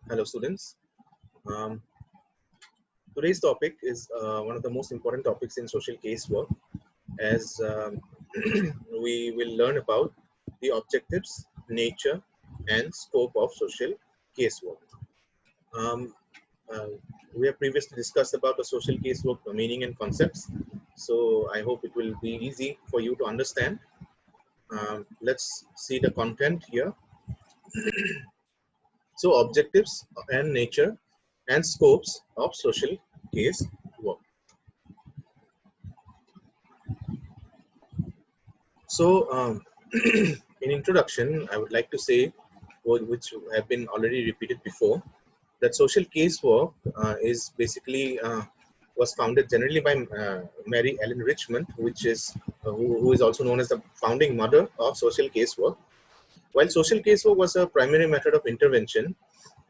Hello, students. Um, Today's topic is one of the most important topics in social casework, as we will learn about the objectives, nature, and scope of social casework. Um, uh, we have previously discussed about the social casework meaning and concepts, so I hope it will be easy for you to understand. Let's see the content here. So, objectives and nature and scopes of social case work. So, in introduction, I would like to say, which have been already repeated before, that social casework is basically was founded generally by Mary Ellen Richmond, which is who is also known as the founding mother of social casework. While social casework was a primary method of intervention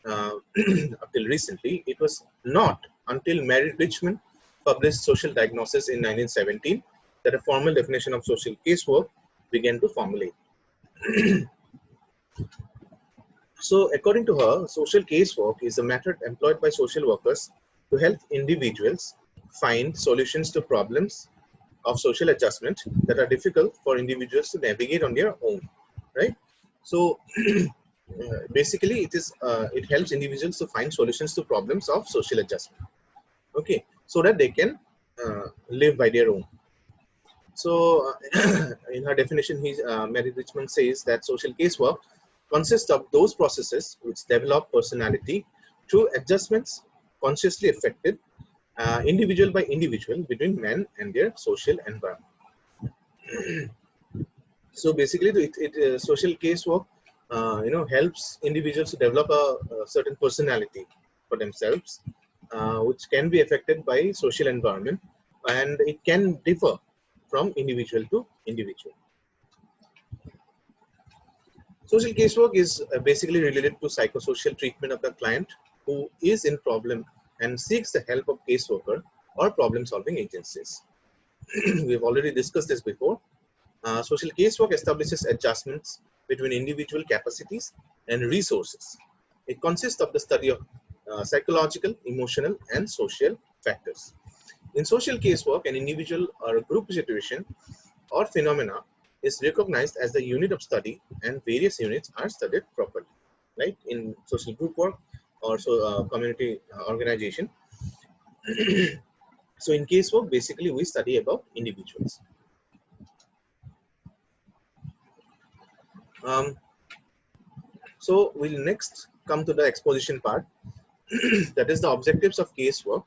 up till recently, it was not until Mary Richmond published Social Diagnosis in 1917 that a formal definition of social casework began to formulate. So, according to her, social casework is a method employed by social workers to help individuals find solutions to problems of social adjustment that are difficult for individuals to navigate on their own, right? So, basically, it helps individuals to find solutions to problems of social adjustment, okay, so that they can live by their own. So, in her definition, Mary Richmond says that social casework consists of those processes which develop personality through adjustments consciously affected individual by individual between men and their social environment. So basically, social casework, helps individuals to develop a certain personality for themselves, which can be affected by social environment, and it can differ from individual to individual. Social casework is basically related to psychosocial treatment of the client who is in problem and seeks the help of caseworker or problem-solving agencies. We've already discussed this before. Social casework establishes adjustments between individual capacities and resources. It consists of the study of psychological, emotional, and social factors. In social casework, an individual or a group situation or phenomena is recognized as the unit of study, and various units are studied properly, right? In social group work or community organization. So in casework, basically we study about individuals. So we'll next come to the exposition part. That is the objectives of casework.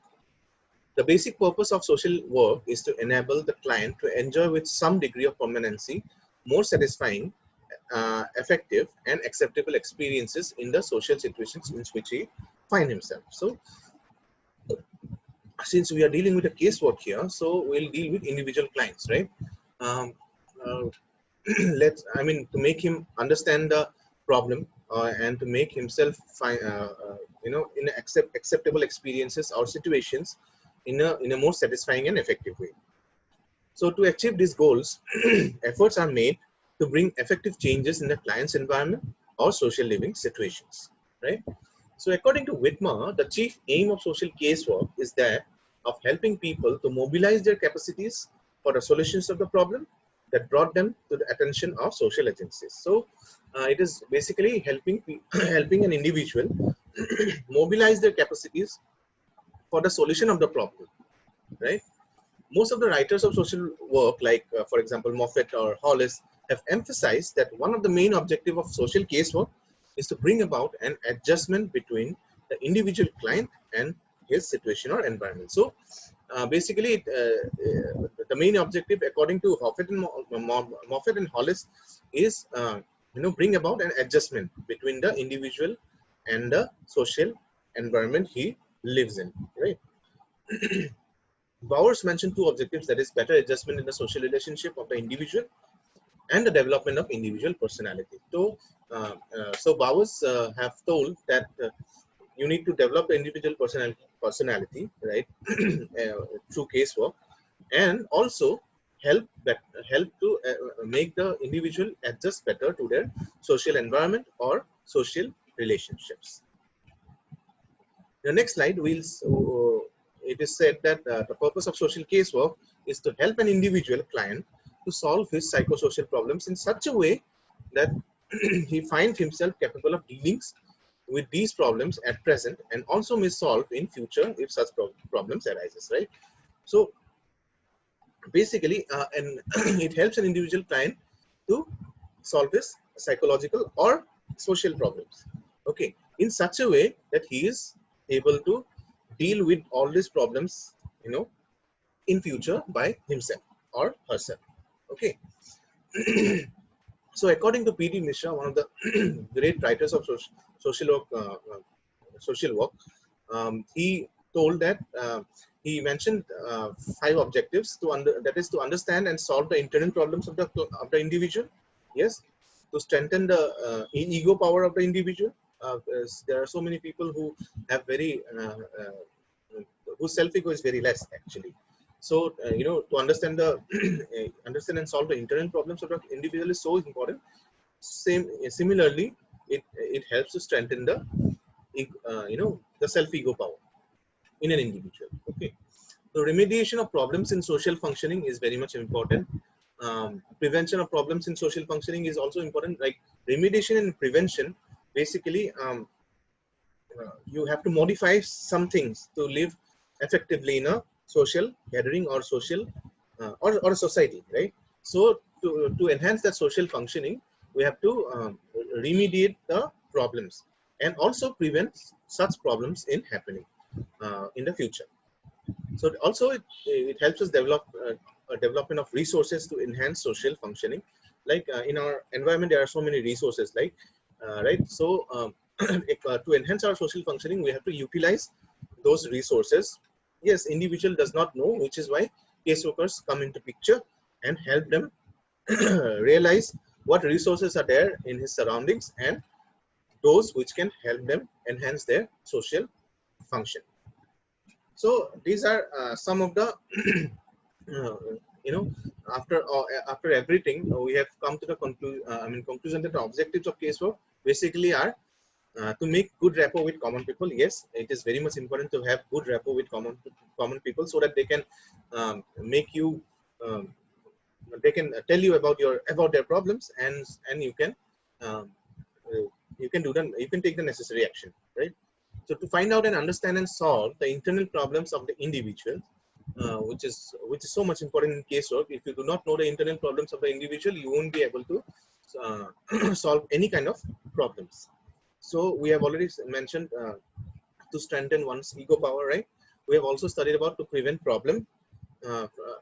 The basic purpose of social work is to enable the client to enjoy with some degree of permanency more satisfying, effective, and acceptable experiences in the social situations in which he finds himself. So, since we are dealing with a casework here, so we'll deal with individual clients, right? Um, uh, to make him understand the problem and to make himself find, in acceptable experiences or situations in a more satisfying and effective way. So to achieve these goals, efforts are made to bring effective changes in the client's environment or social living situations, right? So according to Whitmer, the chief aim of social casework is that of helping people to mobilize their capacities for the solutions of the problem that brought them to the attention of social agencies. So it is basically helping helping an individual mobilize their capacities for the solution of the problem, right? Most of the writers of social work, like for example Moffat or Hollis, have emphasized that one of the main objectives of social casework is to bring about an adjustment between the individual client and his situation or environment. So basically, the main objective, according to Moffat and Hollis, is bring about an adjustment between the individual and the social environment he lives in, right? Bowers mentioned two objectives, that is better adjustment in the social relationship of the individual and the development of individual personality. So Bowers have told that you need to develop the individual personality, right, through casework, and also help to make the individual adjust better to their social environment or social relationships. The next slide, it is said that the purpose of social casework is to help an individual client to solve his psychosocial problems in such a way that he finds himself capable of dealing with these problems at present and also may solve in future if such problems arises, right? So basically, and it helps an individual client to solve his psychological or social problems, okay, in such a way that he is able to deal with all these problems, you know, in future by himself or herself, okay. So according to P.D. Mishra, one of the great writers of social work, social work, he told that he mentioned 5 objectives that is to understand and solve the internal problems of the individual. Yes, to strengthen the ego power of the individual. There are so many people who have very whose self ego is very less actually. So you know, to understand the understand and solve the internal problems of the individual is so important. Similarly, it helps to strengthen the you know, the self ego power in an individual, okay. So remediation of problems in social functioning is very much important. Prevention of problems in social functioning is also important. Like remediation and prevention, basically, you have to modify some things to live effectively in a social gathering or social or a society, right? So to enhance that social functioning, we have to remediate the problems and also prevent such problems in happening in the future. So also it helps us develop a development of resources to enhance social functioning. Like in our environment, there are so many resources, like right. So if, to enhance our social functioning, we have to utilize those resources. Yes, individual does not know, which is why caseworkers come into picture and help them realize what resources are there in his surroundings and those which can help them enhance their social function. So these are some of the uh, you know, after everything, we have come to the conclusion that the objectives of casework basically are to make good rapport with common people. Yes, it is very much important to have good rapport with common people so that they can make you um, they can tell you about their problems, and um, uh, you can do them, you can take the necessary action, right? So to find out and understand and solve the internal problems of the individual, which is so much important in casework. If you do not know the internal problems of the individual, you won't be able to solve any kind of problems. So we have already mentioned to strengthen one's ego power, right? We have also studied about to prevent problem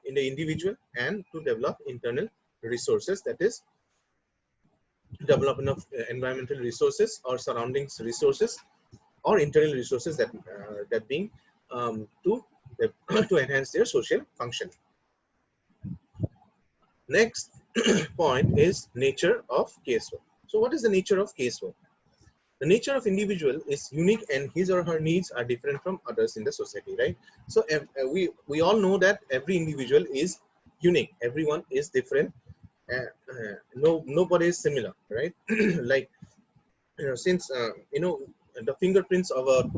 in the individual and to develop internal resources, that is development of environmental resources or surroundings resources or internal resources that being to to enhance their social function. Next point is nature of casework. So what is the nature of casework? The nature of individual is unique and his or her needs are different from others in the society, right? So we all know that every individual is unique, everyone is different, nobody is similar, right? Like, you know, since you know, the fingerprints of a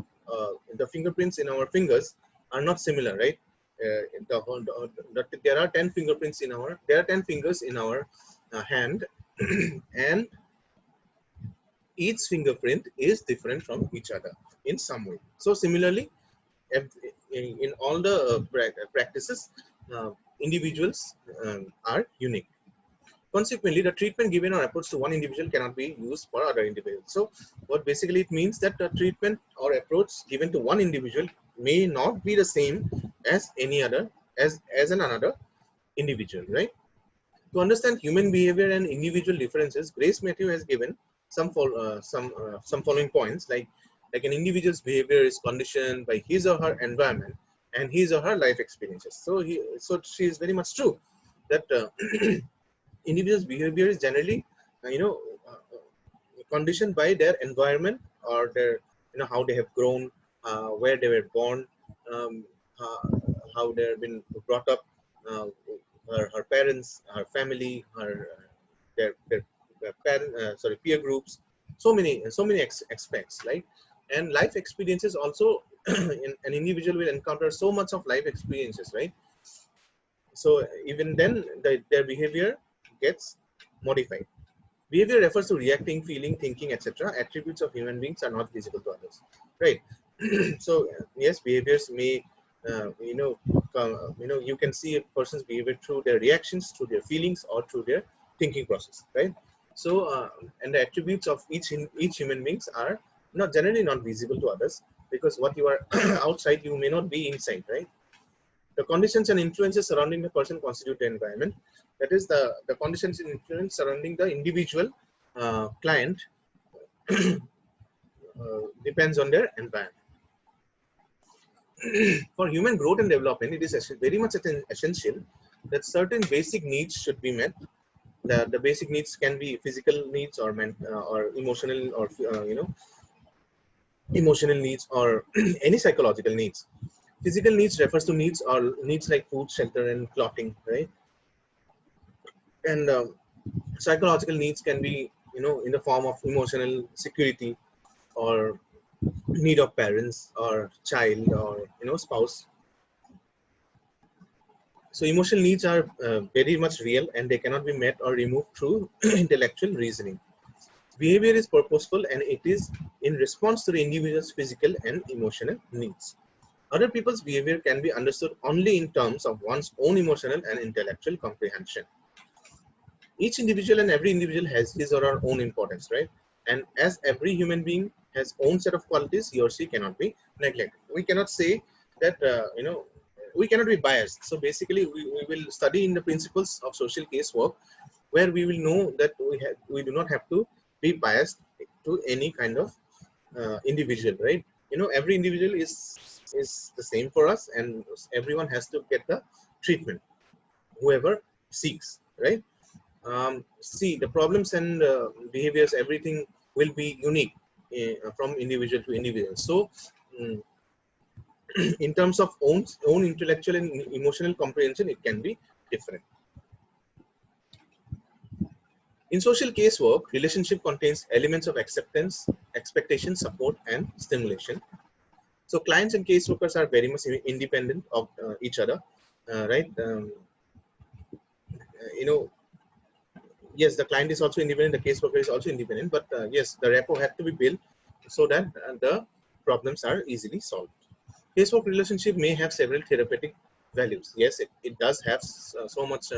the fingerprints in our fingers are not similar, right? There are 10 fingerprints in our there are 10 fingers in our hand and each fingerprint is different from each other in some way. So similarly, in all the practices, individuals are unique. Consequently, the treatment given or approach to one individual cannot be used for other individuals. So what basically it means that the treatment or approach given to one individual may not be the same as any other, as an another individual, right? To understand human behavior and individual differences, Grace Matthew has given some following points, like an individual's behavior is conditioned by his or her environment and his or her life experiences. So she is very much true that individual's behavior is generally, you know, conditioned by their environment or their, you know, how they have grown, where they were born, um, uh, how they have been brought up, uh, her parents, her family, her their parent, sorry, peer groups, so many aspects, right? And life experiences also, an individual will encounter so much of life experiences, right? So even then, their behavior gets modified. Behavior refers to reacting, feeling, thinking, etc. Attributes of human beings are not visible to others, right? So yes, behaviors may, you can see a person's behavior through their reactions, through their feelings, or through their thinking process, right? So and the attributes of each human beings are not generally not visible to others, because what you are outside, you may not be inside, right? The conditions and influences surrounding the person constitute the environment. That is, the conditions and influence surrounding the individual client depends on their environment. For human growth and development, it is very much essential that certain basic needs should be met. The basic needs can be physical needs, or emotional, or emotional needs, or any psychological needs. Physical needs refers to needs, or needs like food, shelter, and clothing, right? And psychological needs can be, in the form of emotional security, or need of parents or child, or spouse. So emotional needs are very much real, and they cannot be met or removed through intellectual reasoning. Behavior is purposeful, and it is in response to the individual's physical and emotional needs. Other people's behavior can be understood only in terms of one's own emotional and intellectual comprehension. Each individual and every individual has his or her own importance, right? And as every human being has own set of qualities, he or she cannot be neglected. We cannot say that, we cannot be biased. So basically, we will study in the principles of social casework, where we will know that we do not have to be biased to any kind of individual, right? Every individual is the same for us, and everyone has to get the treatment, whoever seeks, right? See, the problems and behaviors, everything will be unique from individual to individual. So mm, in terms of own intellectual and emotional comprehension, it can be different. In social casework, relationship contains elements of acceptance, expectation, support, and stimulation. So clients and caseworkers are very much independent of each other, right? You know, yes, the client is also independent, the caseworker is also independent, but yes, the rapport had to be built so that the problems are easily solved. Casework relationship may have several therapeutic values. Yes, it does have so much,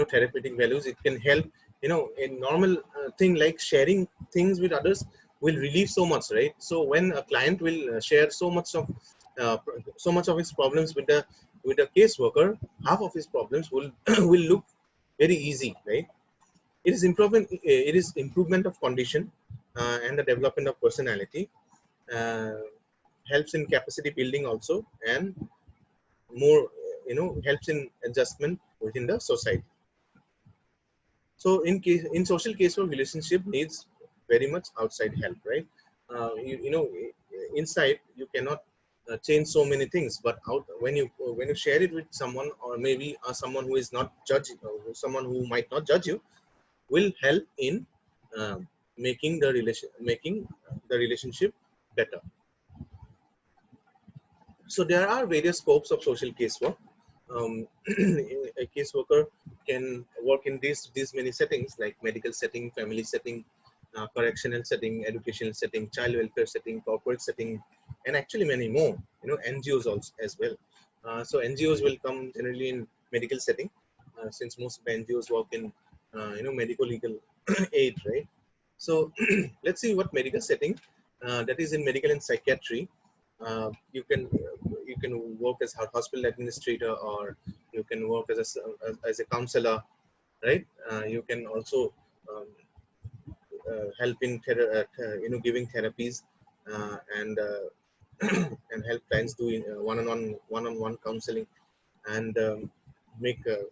therapeutic values. It can help, a normal thing like sharing things with others will relieve so much, right? So when a client will share uh, so much of his problems with the caseworker, half of his problems will will look very easy, right? It is improvement of condition, and the development of personality, uh, helps in capacity building also, and more, helps in adjustment within the society. So in social casework, relationship needs very much outside help, right? Inside you cannot change so many things, but out when you share it with someone, or maybe someone who is not judging, or someone who might not judge you, will help in um, making the relationship better. So there are various scopes of social casework. A caseworker can work in these many settings, like medical setting, family setting, correctional setting, educational setting, child welfare setting, corporate setting, and actually many more. NGOs also as well. So NGOs will come generally in medical setting, since most of the NGOs work in medical legal aid, right? So let's see what medical setting, that is in medical and psychiatry. You can work as a hospital administrator, or you can work as a counselor, right? You can also um, help in giving therapies, and and help clients do one-on-one counseling, and make uh,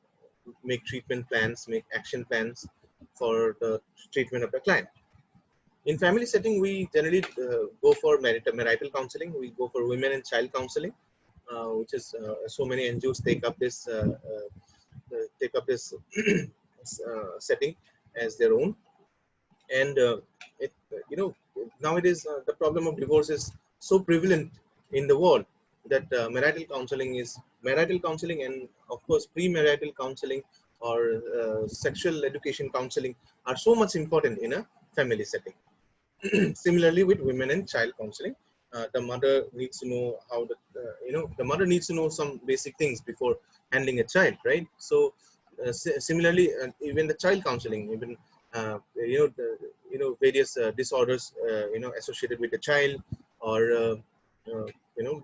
make treatment plans, make action plans for the treatment of the client. In family setting, we generally go for marital counseling. We go for women and child counseling, which is so many NGOs take up this setting as their own. And it, nowadays the problem of divorce is so prevalent in the world that marital counseling and of course premarital counseling or sexual education counseling are so much important in a family setting. Similarly with women and child counseling, the mother needs to know how the mother needs to know some basic things before handling a child, right? So similarly, even the child counseling, even various disorders associated with the child, or uh, you know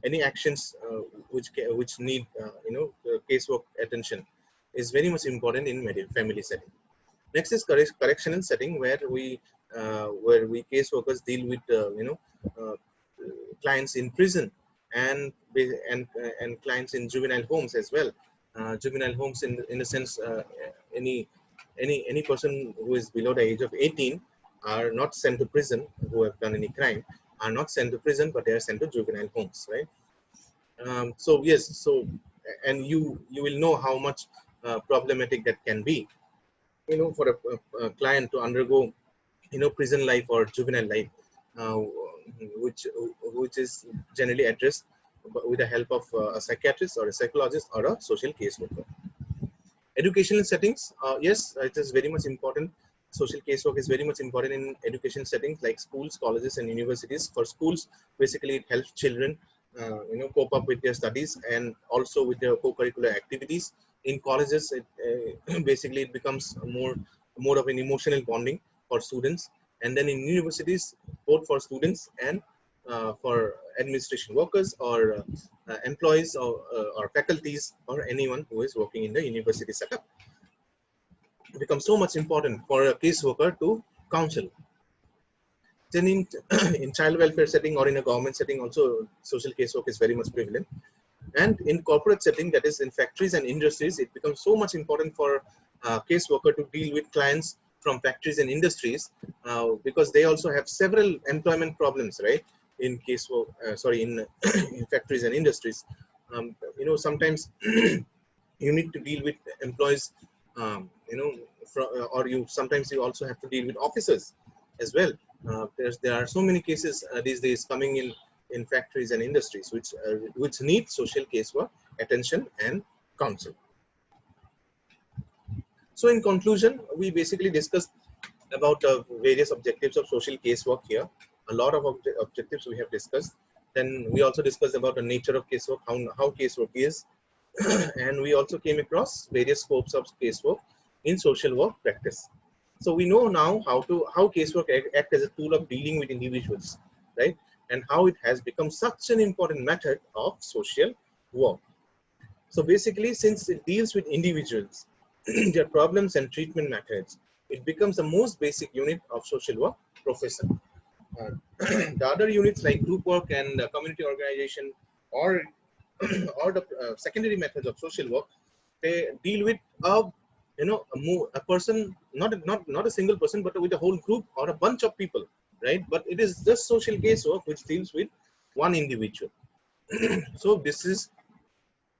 any actions which need casework attention is very much important in family setting. Next is correctional setting, where we caseworkers deal with uh, clients in prison and and clients in juvenile homes as well. Juvenile homes in the sense, any person who is below the age of 18 are not sent to prison, who have done any crime are not sent to prison, but they are sent to juvenile homes, right? So yes, so and you will know how much problematic that can be, for a client to undergo prison life or juvenile life, uh, which which is generally addressed with the help of a psychiatrist or a psychologist or a social caseworker. Educational settings, yes, it is very much important. Social casework is very much important in education settings like schools, colleges and universities. For schools, basically it helps children cope up with their studies and also with their co-curricular activities. In colleges, basically it becomes more of an emotional bonding for students. And then in universities, both for students and for administration workers or employees or faculties or anyone who is working in the university setup, it becomes so much important for a caseworker to counsel. Then in, in child welfare setting or in a government setting also, social casework is very much prevalent. And in corporate setting, that is in factories and industries, it becomes so much important for caseworker to deal with clients from factories and industries, because they also have several employment problems, right? In casework, sorry, in, in factories and industries, sometimes you need to deal with employees, or you sometimes you also have to deal with officers as well. There are so many cases these days coming in factories and industries which need social casework attention and counsel. So in conclusion, we basically discussed about various objectives of social casework here. A lot of objectives we have discussed. Then we also discussed about the nature of casework, how casework is, and we also came across various scopes of casework in social work practice. So we know now how casework act as a tool of dealing with individuals, right? And how it has become such an important method of social work. So basically, since it deals with individuals, their problems and treatment methods, it becomes the most basic unit of social work profession. Uh, the other units like group work and community organization, or or the secondary methods of social work, they deal with a person, not a single person, but with a whole group or a bunch of people, right? But it is just social casework which deals with one individual. So this is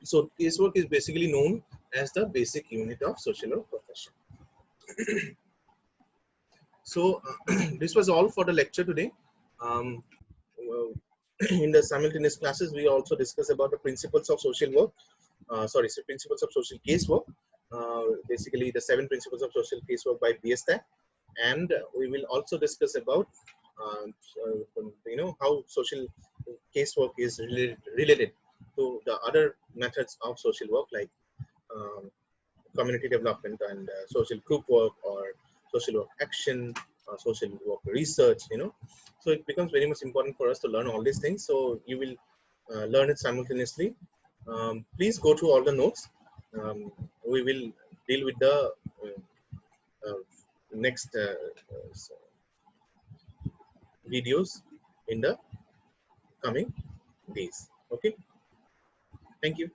so casework is basically known as the basic unit of social work profession. So this was all for the lecture today. Um, well, in the simultaneous classes, we also discuss about the principles of social work. So principles of social casework. Basically, the 7 principles of social casework by BSTAC, and we will also discuss about how social casework is related to the other methods of social work like um, community development and social group work or social work action, social work research, so it becomes very much important for us to learn all these things. So you will learn it simultaneously. Please go through all the notes. We will deal with the uh, next videos in the coming days. Okay, thank you.